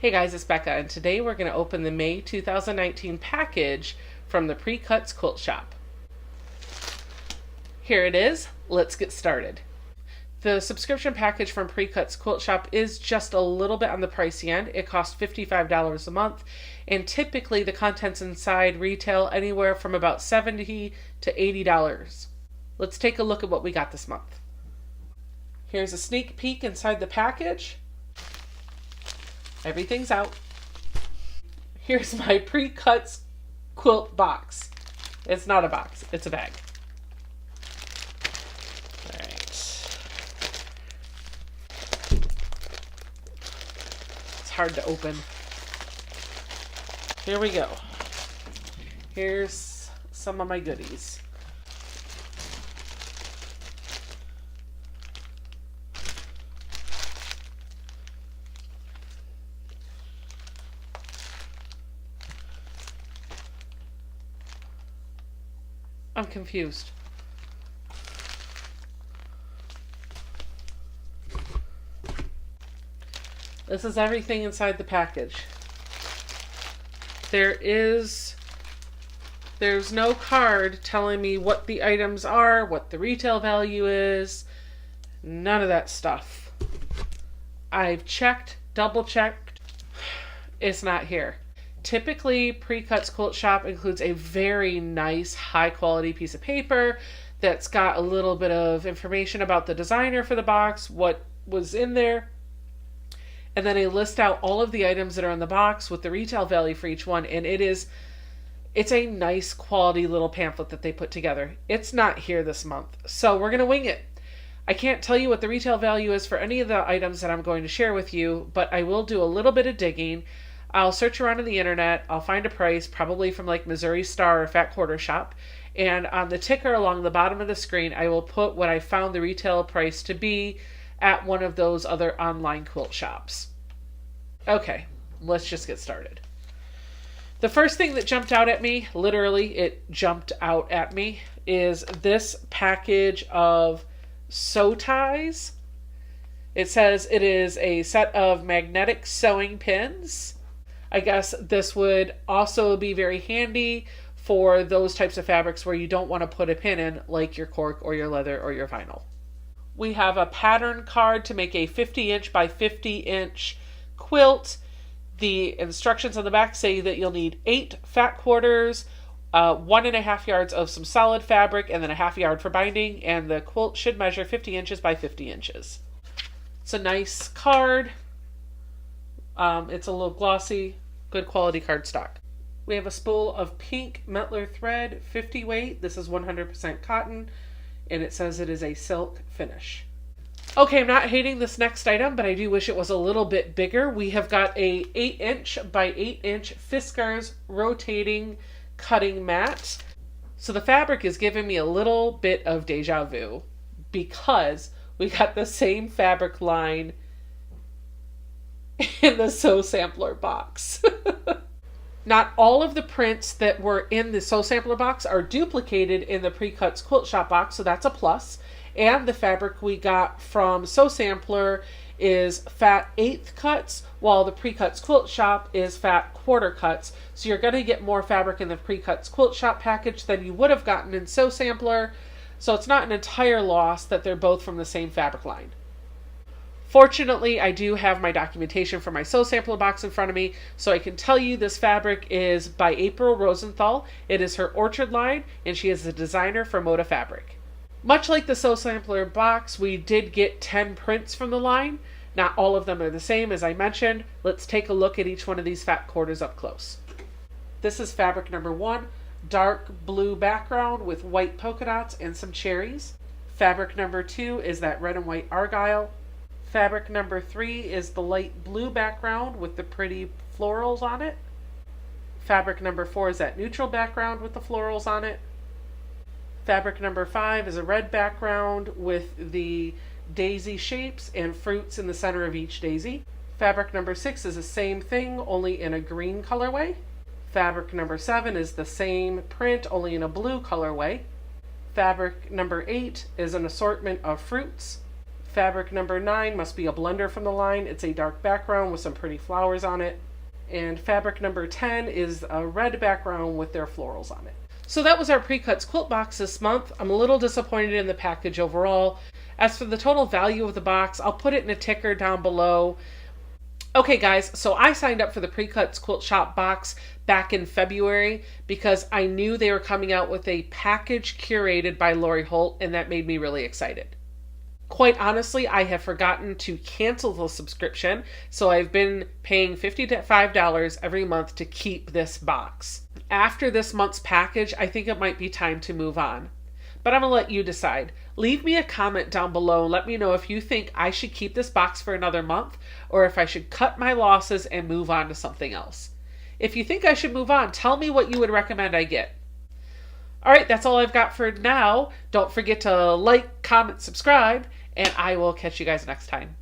Hey guys, it's Becca, and today we're going to open the May 2019 package from the Precuts Quilt Shop. Here it is. Let's get started. The subscription package from Precuts Quilt Shop is just a little bit on the pricey end. It costs $55 a month, and typically the contents inside retail anywhere from about $70 to $80. Let's take a look at what we got this month. Here's a sneak peek inside the package. Everything's out. Here's my Precuts Quilt box. It's not a box, it's a bag. Alright. It's hard to open. Here we go. Here's some of my goodies. I'm confused. This is everything inside the package. There's no card telling me what the items are, what the retail value is, none of that stuff. I've checked, double checked, it's not here. Typically, Precuts Quilt Shop includes a very nice, high-quality piece of paper that's got a little bit of information about the designer for the box, what was in there, and then they list out all of the items that are in the box with the retail value for each one, and it's a nice, quality little pamphlet that they put together. It's not here this month, so we're going to wing it. I can't tell you what the retail value is for any of the items that I'm going to share with you, but I will do a little bit of digging. I'll search around on the internet, I'll find a price, probably from like Missouri Star or Fat Quarter Shop, and on the ticker along the bottom of the screen, I will put what I found the retail price to be at one of those other online quilt shops. Okay, let's just get started. The first thing that jumped out at me, literally it jumped out at me, is this package of SEWTITES. It says it is a set of magnetic sewing pins. I guess this would also be very handy for those types of fabrics where you don't want to put a pin in, like your cork or your leather or your vinyl. We have a pattern card to make a 50-inch by 50-inch quilt. The instructions on the back say that you'll need 8 fat quarters, 1.5 yards of some solid fabric, and then a ½ yard for binding, and the quilt should measure 50 inches by 50 inches. It's a nice card. It's a little glossy, good quality cardstock. We have a spool of pink METLER thread, 50 weight. This is 100% cotton, and it says it is a silk finish. Okay, I'm not hating this next item, but I do wish it was a little bit bigger. We have got a 8-inch by 8-inch Fiskars rotating cutting mat. So the fabric is giving me a little bit of deja vu because we got the same fabric line in the Sew Sampler box. Not all of the prints that were in the Sew Sampler box are duplicated in the Precuts Quilt Shop box, so that's a plus. And the fabric we got from Sew Sampler is fat 1/8 cuts, while the Precuts Quilt Shop is fat 1/4 cuts. So you're going to get more fabric in the Precuts Quilt Shop package than you would have gotten in Sew Sampler. So it's not an entire loss that they're both from the same fabric line. Fortunately, I do have my documentation for my Sew Sampler box in front of me, so I can tell you this fabric is by April Rosenthal. It is her Orchard line, and she is the designer for Moda Fabric. Much like the Sew Sampler box, we did get 10 prints from the line. Not all of them are the same, as I mentioned. Let's take a look at each one of these fat quarters up close. This is fabric number 1, dark blue background with white polka dots and some cherries. Fabric number 2 is that red and white argyle. Fabric number 3 is the light blue background with the pretty florals on it. Fabric number 4 is that neutral background with the florals on it. Fabric number 5 is a red background with the daisy shapes and fruits in the center of each daisy. Fabric number 6 is the same thing, only in a green colorway. Fabric number 7 is the same print, only in a blue colorway. Fabric number 8 is an assortment of fruits. Fabric number 9 must be a blender from the line. It's a dark background with some pretty flowers on it. And fabric number 10 is a red background with their florals on it. So that was our Precuts quilt box this month. I'm a little disappointed in the package overall. As for the total value of the box, I'll put it in a ticker down below. Okay guys, so I signed up for the Precuts Quilt Shop box back in February because I knew they were coming out with a package curated by Lori Holt, and that made me really excited. Quite honestly, I have forgotten to cancel the subscription, so I've been paying $55 every month to keep this box. After this month's package, I think it might be time to move on. But I'm going to let you decide. Leave me a comment down below and let me know if you think I should keep this box for another month or if I should cut my losses and move on to something else. If you think I should move on, tell me what you would recommend I get. Alright, that's all I've got for now. Don't forget to like, comment, subscribe, and I will catch you guys next time.